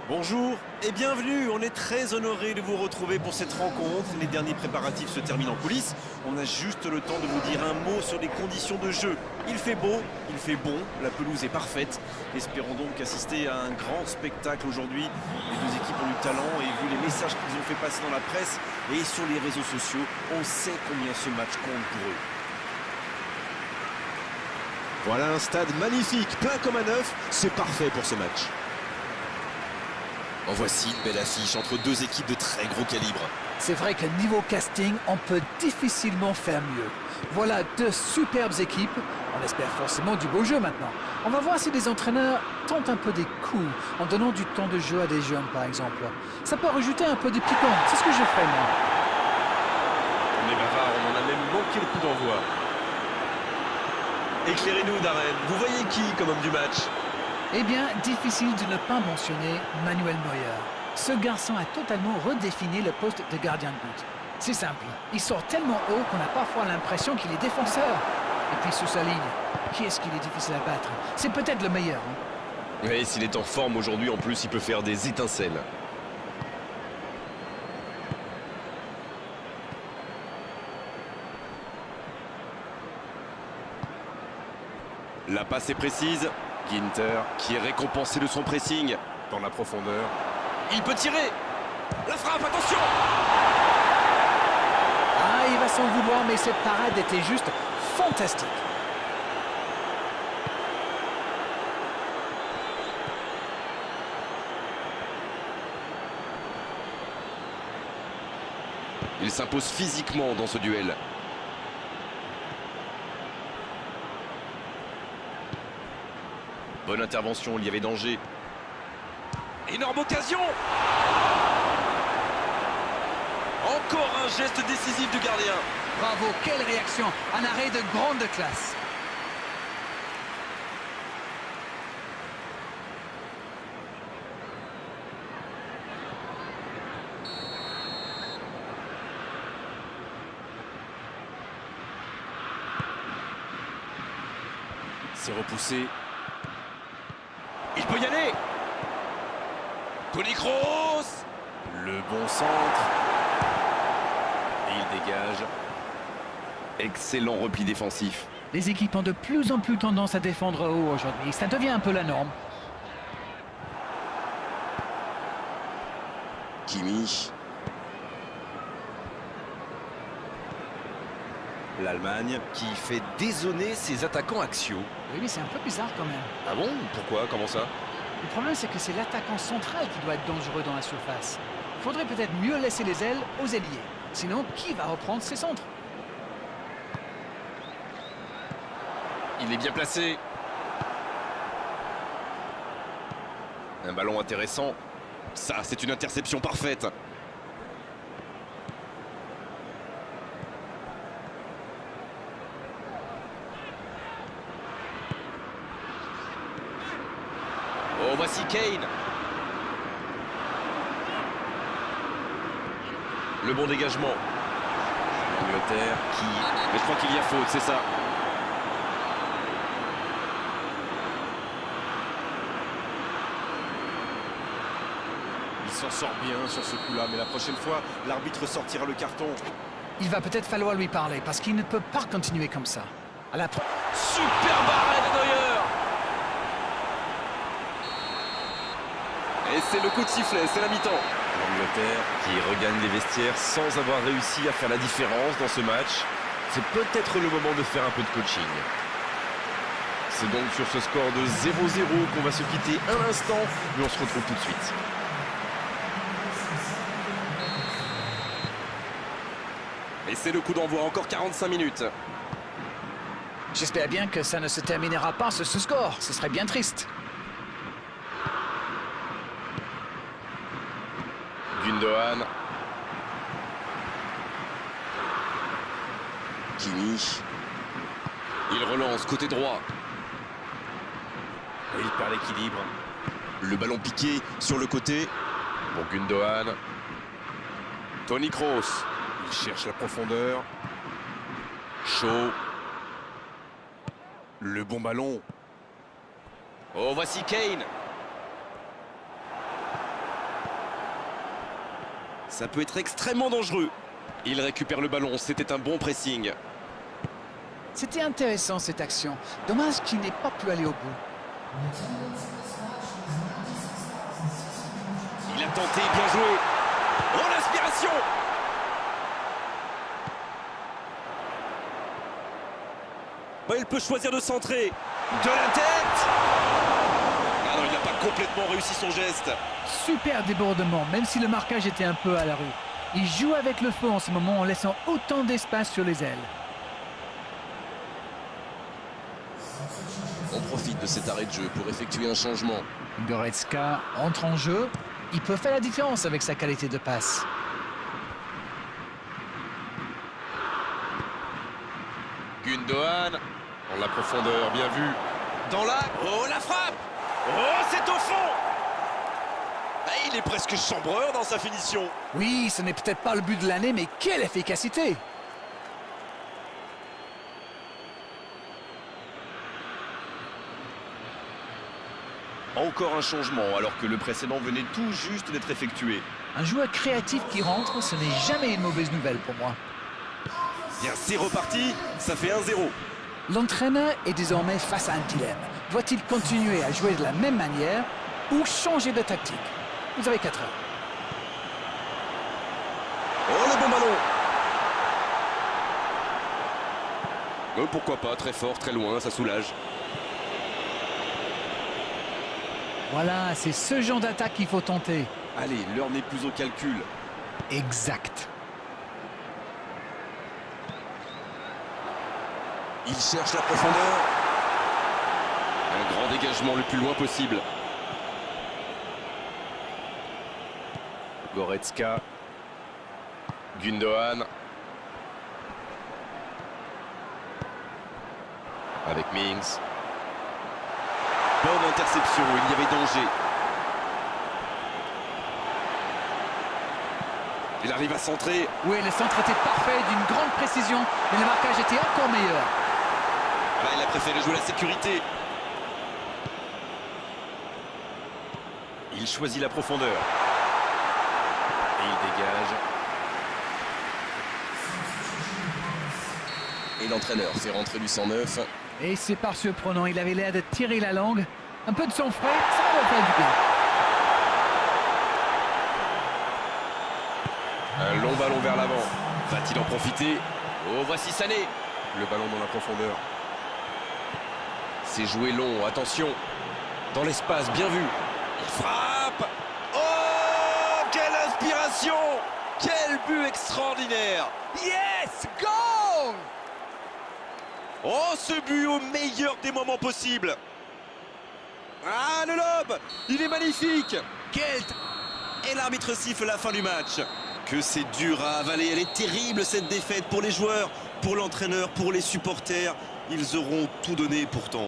Bonjour et bienvenue, on est très honoré de vous retrouver pour cette rencontre. Les derniers préparatifs se terminent en coulisses. On a juste le temps de vous dire un mot sur les conditions de jeu. Il fait beau, il fait bon, la pelouse est parfaite. Espérons donc assister à un grand spectacle aujourd'hui. Les deux équipes ont du talent et vu les messages qu'ils ont fait passer dans la presse et sur les réseaux sociaux, on sait combien ce match compte pour eux. Voilà un stade magnifique, plein comme un œuf, c'est parfait pour ce match. En voici une belle affiche entre deux équipes de très gros calibre. C'est vrai que niveau casting, on peut difficilement faire mieux. Voilà deux superbes équipes. On espère forcément du beau jeu maintenant. On va voir si les entraîneurs tentent un peu des coups en donnant du temps de jeu à des jeunes, par exemple. Ça peut rajouter un peu de piquant. C'est ce que je ferai, moi. On est bavard, on en a même manqué le coup d'envoi. Éclairez-nous, Darren. Vous voyez qui comme homme du match? Eh bien, difficile de ne pas mentionner Manuel Neuer. Ce garçon a totalement redéfini le poste de gardien de but. C'est simple, il sort tellement haut qu'on a parfois l'impression qu'il est défenseur. Et puis sous sa ligne, qui est-ce qu'il est difficile à battre? C'est peut-être le meilleur. Oui, s'il est en forme aujourd'hui, en plus, il peut faire des étincelles. La passe est précise. Ginter qui est récompensé de son pressing dans la profondeur. Il peut tirer. La frappe, attention! Ah, il va s'en vouloir, mais cette parade était juste fantastique. Il s'impose physiquement dans ce duel. Bonne intervention, il y avait danger. Énorme occasion! Encore un geste décisif du gardien. Bravo, quelle réaction! Un arrêt de grande classe. C'est repoussé. Il peut y aller. Toni Kroos. Le bon centre. Et il dégage. Excellent repli défensif. Les équipes ont de plus en plus tendance à défendre haut aujourd'hui. Ça devient un peu la norme. Kimi. L'Allemagne qui fait dézonner ses attaquants axiaux. Oui, mais c'est un peu bizarre quand même. Ah bon? Pourquoi? Comment ça? Le problème, c'est que c'est l'attaquant central qui doit être dangereux dans la surface. Il faudrait peut-être mieux laisser les ailes aux ailiers. Sinon, qui va reprendre ses centres? Il est bien placé. Un ballon intéressant. Ça, c'est une interception parfaite. Oh, voici Kane. Le bon dégagement. L'Angleterre qui... Mais je crois qu'il y a faute, c'est ça. Il s'en sort bien sur ce coup-là, mais la prochaine fois, l'arbitre sortira le carton. Il va peut-être falloir lui parler parce qu'il ne peut pas continuer comme ça. À la... Super barré de Neuer. Et c'est le coup de sifflet, c'est la mi-temps. L'Angleterre qui regagne les vestiaires sans avoir réussi à faire la différence dans ce match. C'est peut-être le moment de faire un peu de coaching. C'est donc sur ce score de 0-0 qu'on va se quitter un instant, mais on se retrouve tout de suite. Et c'est le coup d'envoi, encore 45 minutes. J'espère bien que ça ne se terminera pas sur ce score. Ce serait bien triste. Gundogan. Kimi. Il relance côté droit. Et il perd l'équilibre. Le ballon piqué sur le côté. Pour Gundogan. Toni Kroos. Il cherche la profondeur. Chaud. Le bon ballon. Oh, voici Kane. Ça peut être extrêmement dangereux. Il récupère le ballon, c'était un bon pressing. C'était intéressant cette action. Dommage qu'il n'ait pas pu aller au bout. Il a tenté, bien joué. Oh, l'inspiration! Bah, il peut choisir de centrer. De la tête! Ah non, il n'a pas complètement réussi son geste. Super débordement, même si le marquage était un peu à la rue. Il joue avec le feu en ce moment en laissant autant d'espace sur les ailes. On profite de cet arrêt de jeu pour effectuer un changement. Goretzka entre en jeu. Il peut faire la différence avec sa qualité de passe. Gundogan, en la profondeur, bien vu. Dans la... Oh, la frappe! Oh, c'est au fond! Ah, il est presque chambreur dans sa finition. Oui, ce n'est peut-être pas le but de l'année, mais quelle efficacité! Encore un changement, alors que le précédent venait tout juste d'être effectué. Un joueur créatif qui rentre, ce n'est jamais une mauvaise nouvelle pour moi. Bien, c'est reparti, ça fait 1-0. L'entraîneur est désormais face à un dilemme. Doit-il continuer à jouer de la même manière ou changer de tactique? Vous avez 4 heures. Oh, le bon ballon! Pourquoi pas, très fort, très loin, ça soulage. Voilà, c'est ce genre d'attaque qu'il faut tenter. Allez, l'heure n'est plus au calcul. Exact. Il cherche la profondeur. Un grand dégagement le plus loin possible. Goretzka. Gundogan. Avec Mings. Bonne interception, il y avait danger. Il arrive à centrer. Oui, le centre était parfait, d'une grande précision, mais le marquage était encore meilleur. Là, il a préféré jouer la sécurité. Il choisit la profondeur. Et il dégage. Et l'entraîneur fait rentrer du 109. Et c'est pas surprenant, il avait l'air de tirer la langue. Un peu de sang frais, ça va faire du bien. Un long ballon vers l'avant. Va-t-il en profiter? Oh, voici Sané. Le ballon dans la profondeur. C'est joué long, attention. Dans l'espace, bien vu. Il frappe. Oh, quelle inspiration! Quel but extraordinaire! Yes! Goal! Oh, ce but au meilleur des moments possibles. Ah, le lob! Il est magnifique! Et l'arbitre siffle la fin du match. Que c'est dur à avaler, elle est terrible cette défaite pour les joueurs, pour l'entraîneur, pour les supporters. Ils auront tout donné pourtant.